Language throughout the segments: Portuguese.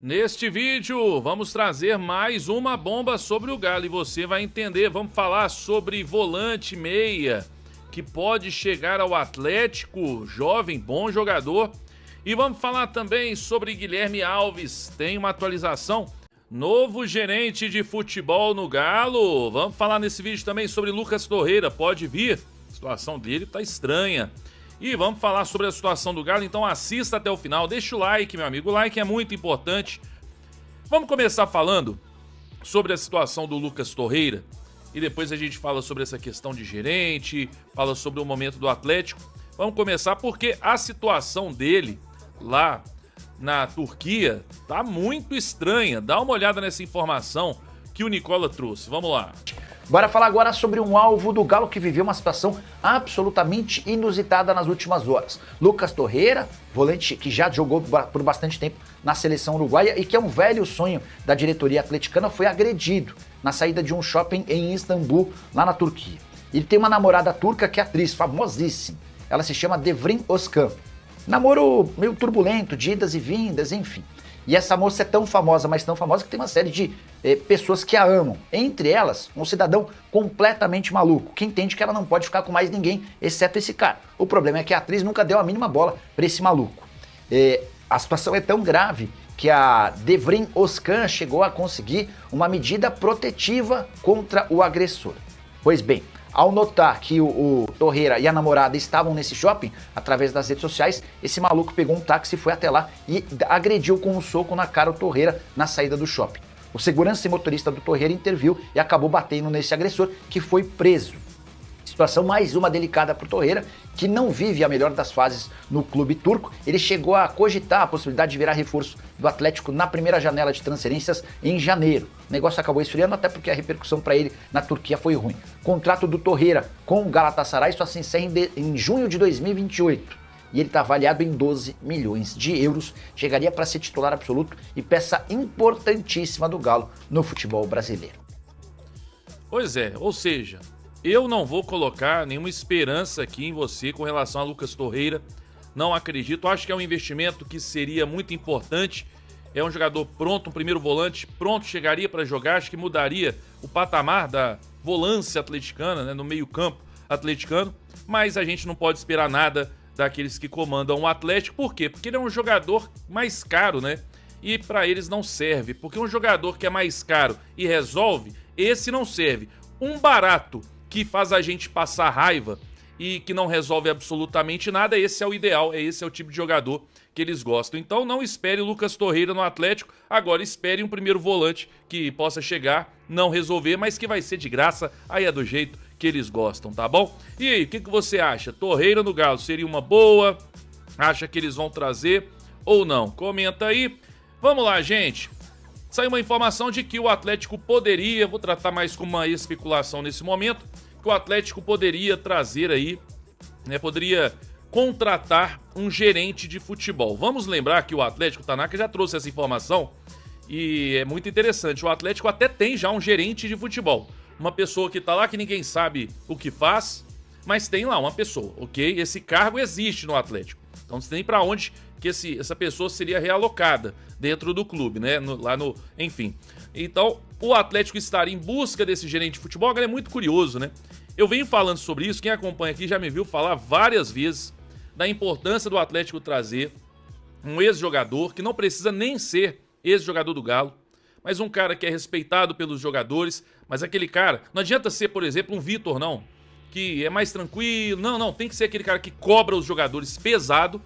Neste vídeo, vamos trazer mais uma bomba sobre o Galo e você vai entender. Vamos falar sobre volante meia, que pode chegar ao Atlético, jovem, bom jogador. E vamos falar também sobre Guilherme Alves, tem uma atualização, novo gerente de futebol no Galo. Vamos falar nesse vídeo também sobre Lucas Torreira, pode vir, a situação dele tá estranha. E vamos falar sobre a situação do Galo, então assista até o final, deixa o like, meu amigo, o like é muito importante. Vamos começar falando sobre a situação do Lucas Torreira, e depois a gente fala sobre essa questão de gerente, fala sobre o momento do Atlético. Vamos começar porque a situação dele lá na Turquia tá muito estranha. Dá uma olhada nessa informação que o Nicola trouxe, vamos lá. Bora falar agora sobre um alvo do Galo que viveu uma situação absolutamente inusitada nas últimas horas. Lucas Torreira, volante que já jogou por bastante tempo na seleção uruguaia e que é um velho sonho da diretoria atleticana, foi agredido na saída de um shopping em Istambul, lá na Turquia. Ele tem uma namorada turca que é atriz, famosíssima. Ela se chama Devrim Özkan. Namoro meio turbulento, de idas e vindas, enfim. E essa moça é tão famosa, mas tão famosa, que tem uma série de pessoas que a amam. Entre elas, um cidadão completamente maluco, que entende que ela não pode ficar com mais ninguém, exceto esse cara. O problema é que a atriz nunca deu a mínima bola para esse maluco. A situação é tão grave que a Devrim Özkan chegou a conseguir uma medida protetiva contra o agressor. Pois bem, ao notar que o Torreira e a namorada estavam nesse shopping, através das redes sociais, esse maluco pegou um táxi, foi até lá e agrediu com um soco na cara o Torreira na saída do shopping. O segurança e motorista do Torreira interviu e acabou batendo nesse agressor, que foi preso. Situação mais uma delicada para o Torreira, que não vive a melhor das fases no clube turco. Ele chegou a cogitar a possibilidade de virar reforço do Atlético na primeira janela de transferências em janeiro. O negócio acabou esfriando, até porque a repercussão para ele na Turquia foi ruim. O contrato do Torreira com o Galatasaray só se encerra em junho de 2028. E ele está avaliado em 12 milhões de euros. Chegaria para ser titular absoluto e peça importantíssima do Galo no futebol brasileiro. Pois é, ou seja, eu não vou colocar nenhuma esperança aqui em você com relação a Lucas Torreira. Não acredito, acho que é um investimento que seria muito importante. É um jogador pronto, um primeiro volante pronto, chegaria para jogar, acho que mudaria o patamar da volância atleticana, né, no meio-campo atleticano, mas a gente não pode esperar nada daqueles que comandam o Atlético. Por quê? Porque ele é um jogador mais caro, né? E para eles não serve, porque um jogador que é mais caro e resolve, esse não serve. Um barato que faz a gente passar raiva e que não resolve absolutamente nada, esse é o ideal, esse é o tipo de jogador que eles gostam. Então não espere o Lucas Torreira no Atlético, agora espere um primeiro volante que possa chegar, não resolver, mas que vai ser de graça, aí é do jeito que eles gostam, tá bom? E aí, o que você acha? Torreira no Galo seria uma boa? Acha que eles vão trazer ou não? Comenta aí. Vamos lá, gente. Saiu uma informação de que o Atlético poderia, vou tratar mais como uma especulação nesse momento, que o Atlético poderia trazer aí, né, poderia contratar um gerente de futebol. Vamos lembrar que o Atlético Tanaka já trouxe essa informação e é muito interessante. O Atlético até tem já um gerente de futebol, uma pessoa que tá lá que ninguém sabe o que faz, mas tem lá uma pessoa, ok? Esse cargo existe no Atlético. Então não sei nem pra onde que essa pessoa seria realocada dentro do clube, né? Enfim. Então, o Atlético estar em busca desse gerente de futebol, agora é muito curioso, né? Eu venho falando sobre isso, quem acompanha aqui já me viu falar várias vezes da importância do Atlético trazer um ex-jogador, que não precisa nem ser ex-jogador do Galo, mas um cara que é respeitado pelos jogadores, mas aquele cara, não adianta ser, por exemplo, um Vitor, não, que é mais tranquilo, não, tem que ser aquele cara que cobra os jogadores pesado,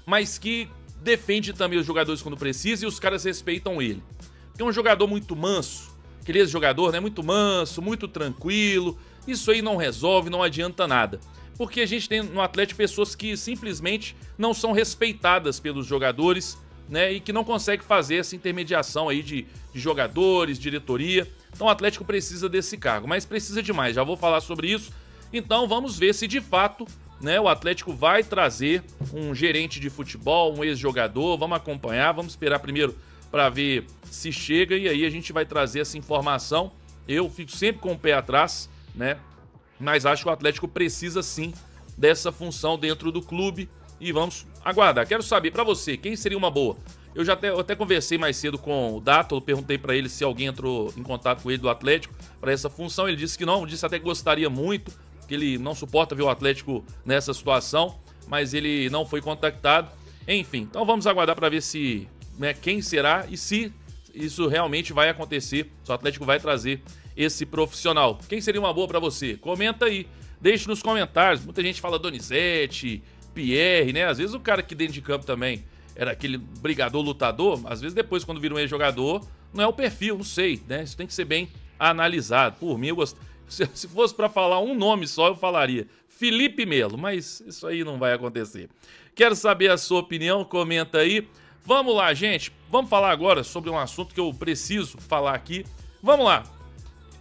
mas que defende também os jogadores quando precisa e os caras respeitam ele. Porque é um jogador muito manso, aquele ex-jogador, né, muito manso, muito tranquilo, isso aí não resolve, não adianta nada. Porque a gente tem no Atlético pessoas que simplesmente não são respeitadas pelos jogadores, né, e que não conseguem fazer essa intermediação aí de jogadores, diretoria. Então o Atlético precisa desse cargo, mas precisa demais, já vou falar sobre isso. Então vamos ver se de fato, né, o Atlético vai trazer um gerente de futebol, um ex-jogador. Vamos acompanhar, vamos esperar primeiro para ver se chega e aí a gente vai trazer essa informação. Eu fico sempre com o pé atrás, né, mas acho que o Atlético precisa sim dessa função dentro do clube e vamos aguardar. Quero saber para você, quem seria uma boa? Eu até conversei mais cedo com o Dátolo, perguntei pra ele se alguém entrou em contato com ele do Atlético para essa função. Ele disse que não, disse até que gostaria muito, que ele não suporta ver o Atlético nessa situação, mas ele não foi contactado. Enfim, então vamos aguardar para ver se, né, quem será e se isso realmente vai acontecer, se o Atlético vai trazer esse profissional. Quem seria uma boa para você? Comenta aí, deixe nos comentários. Muita gente fala Donizete, Pierre, né? Às vezes o cara aqui dentro de campo também era aquele brigador, lutador. Às vezes depois, quando vira um ex-jogador, não é o perfil, não sei, né? Isso tem que ser bem analisado. Por mim, eu gosto. Se fosse para falar um nome só, eu falaria Felipe Melo, mas isso aí não vai acontecer. Quero saber a sua opinião, comenta aí. Vamos lá, gente. Vamos falar agora sobre um assunto que eu preciso falar aqui. Vamos lá.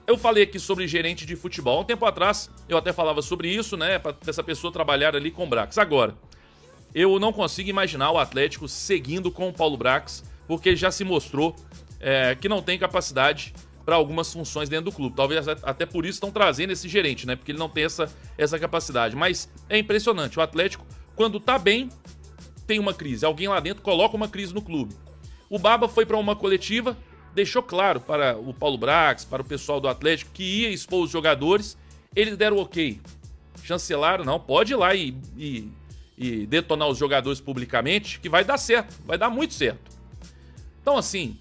Eu falei aqui sobre gerente de futebol. Há um tempo atrás, eu até falava sobre isso, né? Para essa pessoa trabalhar ali com o Brax. Agora, eu não consigo imaginar o Atlético seguindo com o Paulo Brax, porque já se mostrou que não tem capacidade para algumas funções dentro do clube. Talvez até por isso estão trazendo esse gerente, né? Porque ele não tem essa capacidade. Mas é impressionante. O Atlético, quando tá bem, tem uma crise. Alguém lá dentro coloca uma crise no clube. O Barba foi para uma coletiva, deixou claro para o Paulo Brax, para o pessoal do Atlético, que ia expor os jogadores. Eles deram ok. Chancelaram, não, pode ir lá e detonar os jogadores publicamente, que vai dar certo, vai dar muito certo. Então, assim,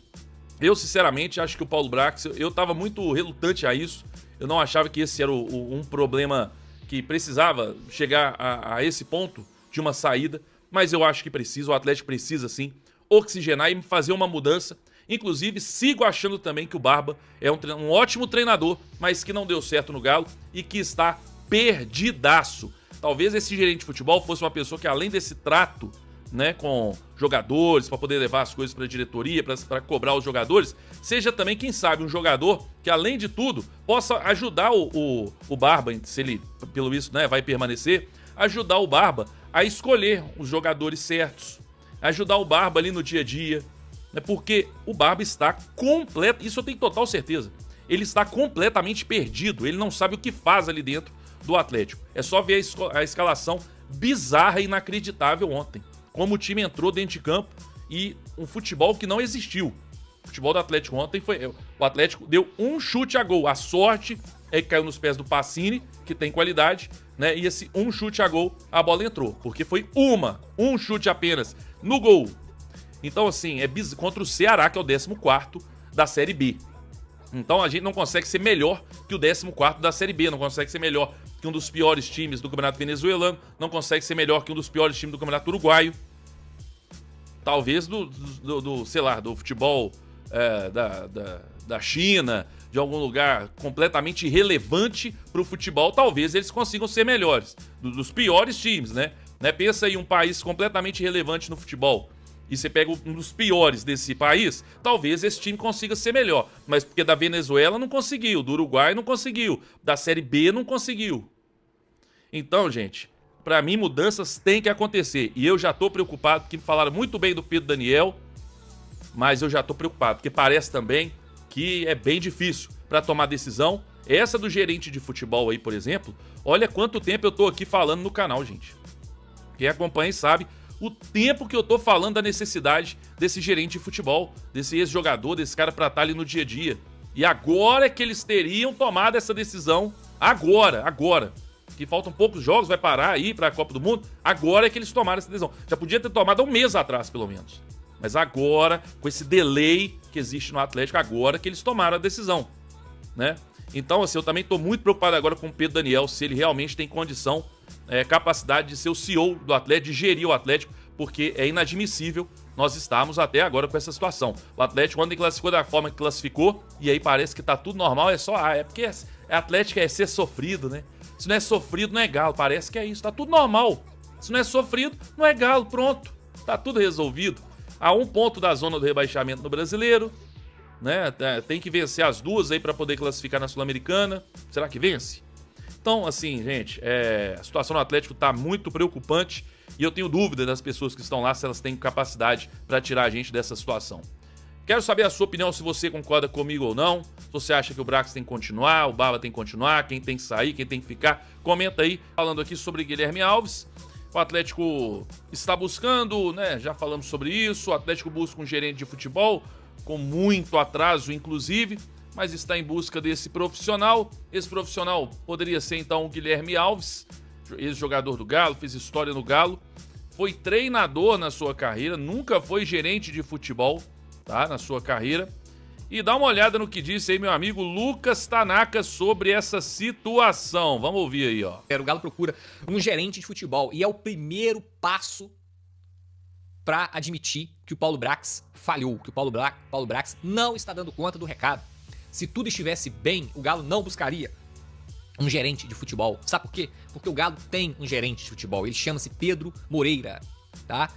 eu sinceramente acho que o Paulo Brax, eu estava muito relutante a isso. Eu não achava que esse era um problema que precisava chegar a esse ponto de uma saída, mas eu acho que precisa, o Atlético precisa sim oxigenar e fazer uma mudança. Inclusive, sigo achando também que o Barba é um ótimo treinador, mas que não deu certo no Galo e que está perdidaço. Talvez esse gerente de futebol fosse uma pessoa que, além desse trato, né, com jogadores, para poder levar as coisas para a diretoria, para cobrar os jogadores, seja também, quem sabe, um jogador que, além de tudo, possa ajudar o Barba, se ele, pelo visto, né, vai permanecer, ajudar o Barba a escolher os jogadores certos, ajudar o Barba ali no dia a dia, né, porque o Barba está completo, isso eu tenho total certeza, ele está completamente perdido, ele não sabe o que faz ali dentro do Atlético. É só ver a escalação bizarra e inacreditável ontem. Como o time entrou dentro de campo e um futebol que não existiu. O futebol do Atlético ontem foi... O Atlético deu um chute a gol. A sorte é que caiu nos pés do Pacini, que tem qualidade, né? E esse um chute a gol, a bola entrou. Porque foi um chute apenas no gol. Então, assim, é contra o Ceará, que é o 14º da Série B. Então a gente não consegue ser melhor que o 14º da Série B, não consegue ser melhor que um dos piores times do Campeonato Venezuelano, não consegue ser melhor que um dos piores times do Campeonato Uruguaio. Talvez sei lá, do futebol da China, de algum lugar completamente irrelevante para o futebol, talvez eles consigam ser melhores. Dos piores times, né? Pensa em um país completamente irrelevante no futebol. E você pega um dos piores desse país, talvez esse time consiga ser melhor. Mas porque da Venezuela não conseguiu, do Uruguai não conseguiu, da Série B não conseguiu. Então, gente, pra mim mudanças têm que acontecer. E eu já tô preocupado, porque falaram muito bem do Pedro Daniel, mas eu já tô preocupado, porque parece também que é bem difícil pra tomar decisão. Essa do gerente de futebol aí, por exemplo, olha quanto tempo eu tô aqui falando no canal, gente. Quem acompanha sabe o tempo que eu tô falando da necessidade desse gerente de futebol, desse ex-jogador, desse cara pra estar ali no dia a dia. E agora é que eles teriam tomado essa decisão, agora. Que faltam poucos jogos, vai parar aí pra Copa do Mundo, agora é que eles tomaram essa decisão. Já podia ter tomado há um mês atrás, pelo menos. Mas agora, com esse delay que existe no Atlético, agora que eles tomaram a decisão, né? Então, assim, eu também tô muito preocupado agora com o Pedro Daniel, se ele realmente tem condição, capacidade de ser o CEO do Atlético, de gerir o Atlético, porque é inadmissível nós estarmos até agora com essa situação. O Atlético, quando ele classificou da forma que classificou, e aí parece que tá tudo normal, é porque Atlético é ser sofrido, né? Se não é sofrido, não é Galo, parece que é isso, tá tudo normal. Se não é sofrido, não é Galo, pronto, tá tudo resolvido. A 1 ponto da zona do rebaixamento no Brasileiro, né? Tem que vencer as duas aí para poder classificar na Sul-Americana. Será que vence? Então, assim, gente, a situação no Atlético tá muito preocupante e eu tenho dúvida das pessoas que estão lá se elas têm capacidade para tirar a gente dessa situação. Quero saber a sua opinião, se você concorda comigo ou não. Se você acha que o Brax tem que continuar, o Barba tem que continuar, quem tem que sair, quem tem que ficar. Comenta aí, falando aqui sobre Guilherme Alves. O Atlético está buscando, né? Já falamos sobre isso. O Atlético busca um gerente de futebol, com muito atraso, inclusive, mas está em busca desse profissional. Esse profissional poderia ser, então, o Guilherme Alves, ex-jogador do Galo, fez história no Galo. Foi treinador na sua carreira, nunca foi gerente de futebol, tá? Na sua carreira. E dá uma olhada no que disse aí meu amigo Lucas Tanaka sobre essa situação. Vamos ouvir aí, ó. O Galo procura um gerente de futebol e é o primeiro passo para admitir que o Paulo Brax falhou, que o Paulo Brax não está dando conta do recado. Se tudo estivesse bem, o Galo não buscaria um gerente de futebol. Sabe por quê? Porque o Galo tem um gerente de futebol. Ele chama-se Pedro Moreira, tá?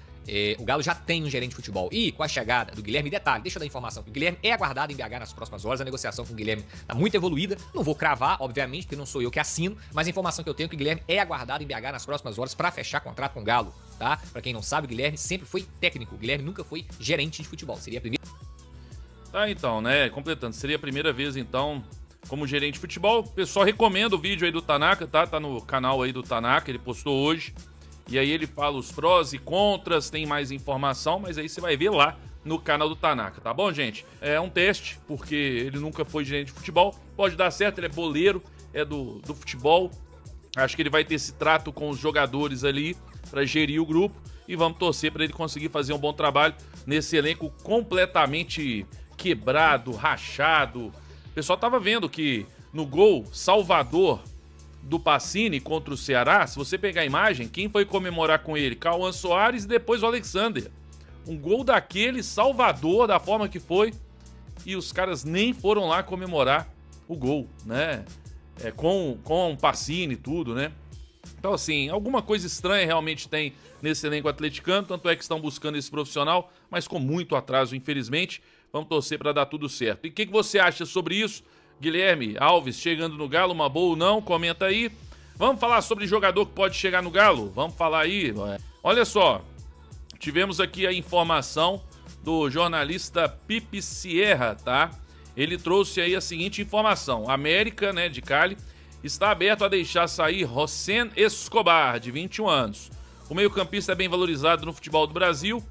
O Galo já tem um gerente de futebol. E com a chegada do Guilherme, detalhe, deixa eu dar informação, que o Guilherme é aguardado em BH nas próximas horas. A negociação com o Guilherme está muito evoluída. Não vou cravar, obviamente, porque não sou eu que assino, mas a informação que eu tenho é que o Guilherme é aguardado em BH nas próximas horas para fechar contrato com o Galo, tá? Para quem não sabe, o Guilherme sempre foi técnico. O Guilherme nunca foi gerente de futebol. Seria a primeira... Tá, então, né? Completando, seria a primeira vez, então, como gerente de futebol. O pessoal recomenda o vídeo aí do Tanaka, tá? Tá no canal aí do Tanaka, ele postou hoje. E aí ele fala os prós e contras, tem mais informação, mas aí você vai ver lá no canal do Tanaka, tá bom, gente? É um teste, porque ele nunca foi gerente de futebol. Pode dar certo, ele é boleiro, é do futebol. Acho que ele vai ter esse trato com os jogadores ali para gerir o grupo. E vamos torcer para ele conseguir fazer um bom trabalho nesse elenco completamente quebrado, rachado. O pessoal tava vendo que no gol Salvador do Pacini contra o Ceará, se você pegar a imagem, quem foi comemorar com ele? Cauã Soares e depois o Alexander. Um gol daquele Salvador, da forma que foi, e os caras nem foram lá comemorar o gol, né? Com o Pacini e tudo, né? Então, assim, alguma coisa estranha realmente tem nesse elenco atleticano, tanto é que estão buscando esse profissional, mas com muito atraso, infelizmente. Vamos torcer para dar tudo certo. E o que você acha sobre isso? Guilherme Alves chegando no Galo, uma boa ou não? Comenta aí. Vamos falar sobre jogador que pode chegar no Galo? Vamos falar aí. Olha só, tivemos aqui a informação do jornalista Pipe Sierra, tá? Ele trouxe aí a seguinte informação. América, né, de Cali, está aberto a deixar sair Rosen Escobar, de 21 anos. O meio-campista é bem valorizado no futebol do Brasil,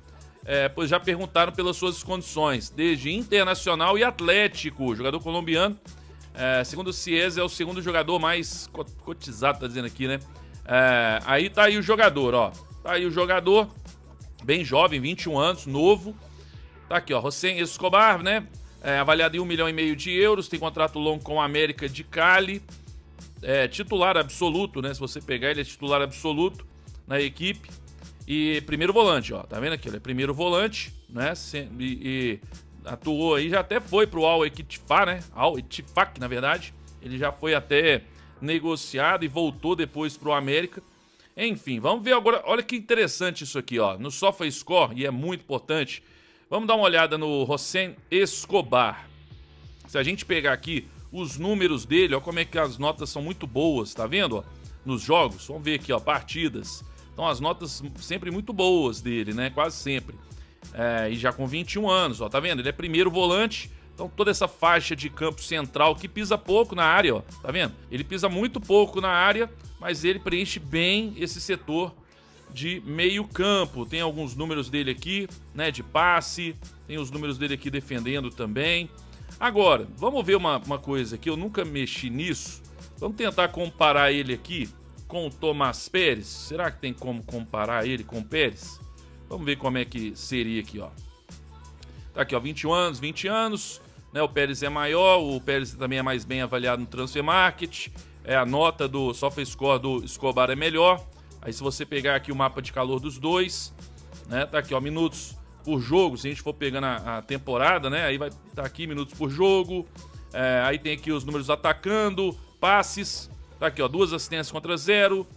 pois já perguntaram pelas suas condições, desde Internacional e Atlético. Jogador colombiano, segundo o Ciesa, é o segundo jogador mais cotizado, tá dizendo aqui, né? Aí tá aí o jogador, ó. Tá aí o jogador, bem jovem, 21 anos, novo. Tá aqui, ó, Rosen Escobar, né? Avaliado em 1,5 milhão de euros, tem contrato longo com a América de Cali. Titular absoluto, né? Se você pegar, ele é titular absoluto na equipe. E primeiro volante, ó. Tá vendo aqui? Ele é primeiro volante, né? E atuou aí, já até foi pro Al-Ettifaq, né? Al-Ettifaq, na verdade. Ele já foi até negociado e voltou depois pro América. Enfim, vamos ver agora. Olha que interessante isso aqui, ó. No SofaScore, e é muito importante. Vamos dar uma olhada no Rosen Escobar. Se a gente pegar aqui os números dele, ó, como é que as notas são muito boas, tá vendo? Ó, nos jogos, vamos ver aqui, ó, partidas. Então as notas sempre muito boas dele, né? Quase sempre. E já com 21 anos, ó, tá vendo? Ele é primeiro volante, então toda essa faixa de campo central que pisa pouco na área, ó, tá vendo? Ele pisa muito pouco na área, mas ele preenche bem esse setor de meio campo. Tem alguns números dele aqui, né, de passe, tem os números dele aqui defendendo também. Agora, vamos ver uma coisa que eu nunca mexi nisso. Vamos tentar comparar ele aqui com o Tomás Pérez. Será que tem como comparar ele com o Pérez? Vamos ver como é que seria aqui, ó. Tá aqui, ó, 21 anos, 20 anos, né? O Pérez é maior, o Pérez também é mais bem avaliado no Transfer Market. A nota do SofaScore do Escobar é melhor. Aí se você pegar aqui o mapa de calor dos dois, né? Tá aqui, ó, minutos por jogo, se a gente for pegando a temporada, né? Aí vai estar aqui minutos por jogo. Aí tem aqui os números atacando, passes. Tá aqui, ó, 2 assistências contra 0.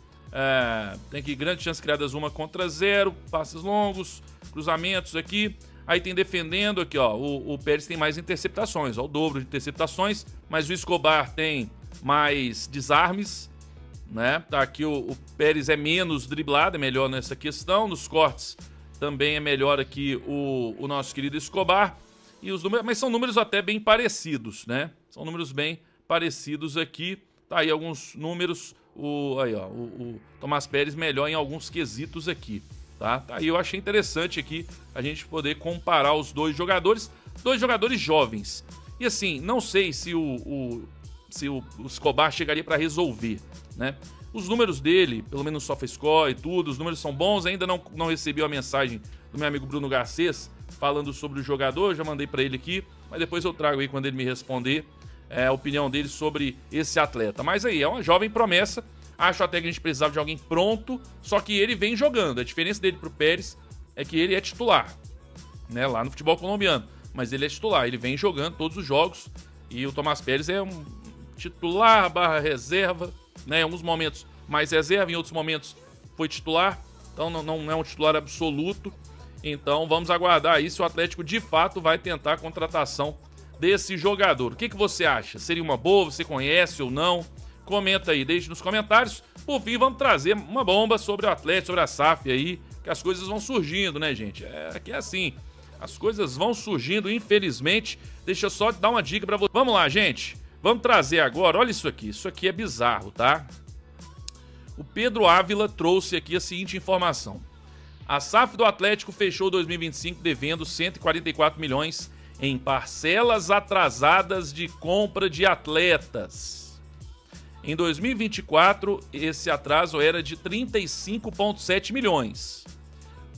Tem aqui grandes chances criadas, 1 contra 0. Passes longos, cruzamentos aqui. Aí tem defendendo aqui, ó. O Pérez tem mais interceptações, ó, o dobro de interceptações. Mas o Escobar tem mais desarmes, né? Tá aqui o Pérez é menos driblado, é melhor nessa questão. Nos cortes também é melhor aqui o nosso querido Escobar. E os números, mas são números até bem parecidos, né? São números bem parecidos aqui. Tá aí alguns números. o Tomás Pérez melhor em alguns quesitos aqui, tá? Aí eu achei interessante aqui a gente poder comparar os dois jogadores jovens. E assim, não sei se o Escobar chegaria para resolver, né? Os números dele, pelo menos no SofaScore e tudo, os números são bons. Ainda não recebi a mensagem do meu amigo Bruno Garcês falando sobre o jogador, já mandei para ele aqui, mas depois eu trago aí quando ele me responder a opinião dele sobre esse atleta. Mas aí, é uma jovem promessa, acho até que a gente precisava de alguém pronto, só que ele vem jogando. A diferença dele pro Pérez é que ele é titular, né, lá no futebol colombiano, mas ele é titular, ele vem jogando todos os jogos, e o Tomás Pérez é um titular / reserva, né, em alguns momentos mais reserva, em outros momentos foi titular, então não é um titular absoluto. Então vamos aguardar aí se o Atlético de fato vai tentar a contratação desse jogador. O que você acha? Seria uma boa? Você conhece ou não? Comenta aí, deixe nos comentários. Por fim, vamos trazer uma bomba sobre o Atlético, sobre a SAF aí, que as coisas vão surgindo, né, gente? Aqui é assim, as coisas vão surgindo, infelizmente. Deixa eu só dar uma dica pra você. Vamos lá, gente. Vamos trazer agora, olha isso aqui é bizarro, tá? O Pedro Ávila trouxe aqui a seguinte informação. A SAF do Atlético fechou 2025 devendo 144 milhões em parcelas atrasadas de compra de atletas. Em 2024, esse atraso era de 35,7 milhões.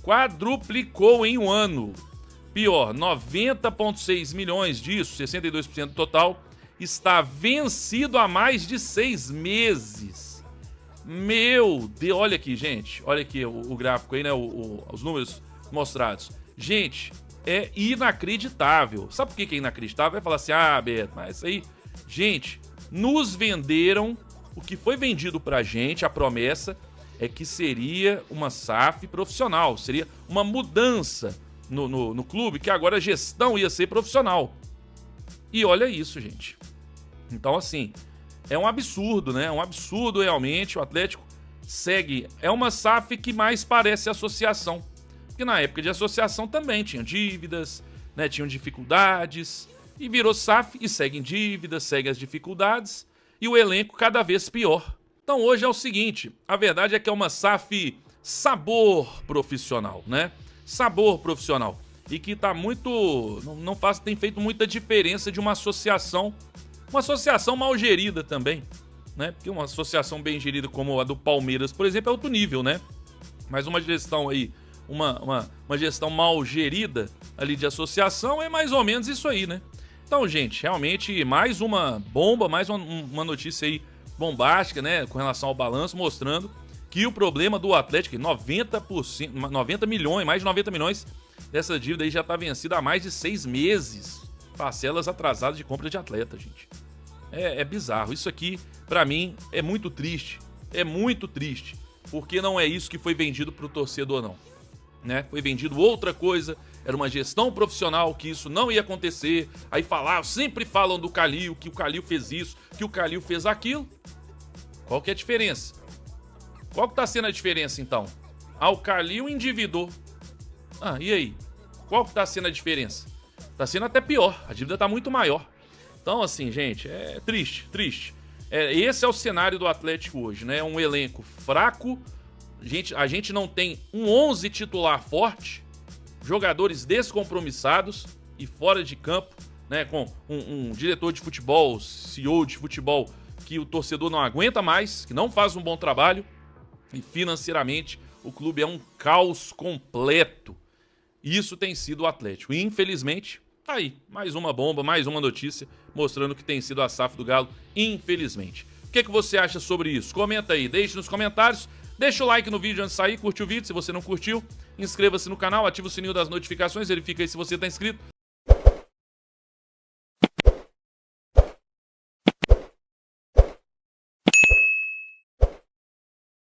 Quadruplicou em um ano. Pior, 90,6 milhões disso, 62% do total, está vencido há mais de 6 meses. Meu Deus, olha aqui, gente. Olha aqui o gráfico aí, né? Os números mostrados. Gente, é inacreditável. Sabe por que é inacreditável? Vai falar assim, Beto, mas isso aí... Gente, nos venderam... O que foi vendido pra gente, a promessa, é que seria uma SAF profissional. Seria uma mudança no clube, que agora a gestão ia ser profissional. E olha isso, gente. Então, assim... É um absurdo, né? É um absurdo realmente. O Atlético segue. É uma SAF que mais parece associação. Porque na época de associação também tinham dívidas, né? Tinham dificuldades. E virou SAF e segue em dívidas, segue as dificuldades. E o elenco cada vez pior. Então hoje é o seguinte. A verdade é que é uma SAF sabor profissional, né? Sabor profissional. E que tá muito... tem feito muita diferença de uma associação. Uma associação mal gerida também, né? Porque uma associação bem gerida como a do Palmeiras, por exemplo, é outro nível, né? Mas uma gestão aí, uma gestão mal gerida ali de associação é mais ou menos isso aí, né? Então, gente, realmente mais uma bomba, mais uma notícia aí bombástica, né? Com relação ao balanço, mostrando que o problema do Atlético, 90 milhões, mais de 90 milhões dessa dívida aí já tá vencida há mais de 6 meses. Parcelas atrasadas de compra de atleta, gente. É bizarro. Isso aqui, pra mim, é muito triste. É muito triste. Porque não é isso que foi vendido pro torcedor, não. Né? Foi vendido outra coisa. Era uma gestão profissional, que isso não ia acontecer. Aí sempre falam do Calil, que o Calil fez isso, que o Calil fez aquilo. Qual que é a diferença? Qual que tá sendo a diferença, então? O Calil endividou. E aí? Qual que tá sendo a diferença? Tá sendo até pior, a dívida tá muito maior. Então, assim, gente, é triste, triste. Esse é o cenário do Atlético hoje, né? Um elenco fraco, a gente não tem um 11 titular forte, jogadores descompromissados e fora de campo, né? Com um diretor de futebol, CEO de futebol, que o torcedor não aguenta mais, que não faz um bom trabalho, e financeiramente o clube é um caos completo. Isso tem sido o Atlético. E, infelizmente, tá aí. Mais uma bomba, mais uma notícia mostrando que tem sido a SAF do Galo, infelizmente. O que você acha sobre isso? Comenta aí, deixe nos comentários. Deixa o like no vídeo antes de sair, curte o vídeo. Se você não curtiu, inscreva-se no canal, ativa o sininho das notificações, verifica aí se você tá inscrito.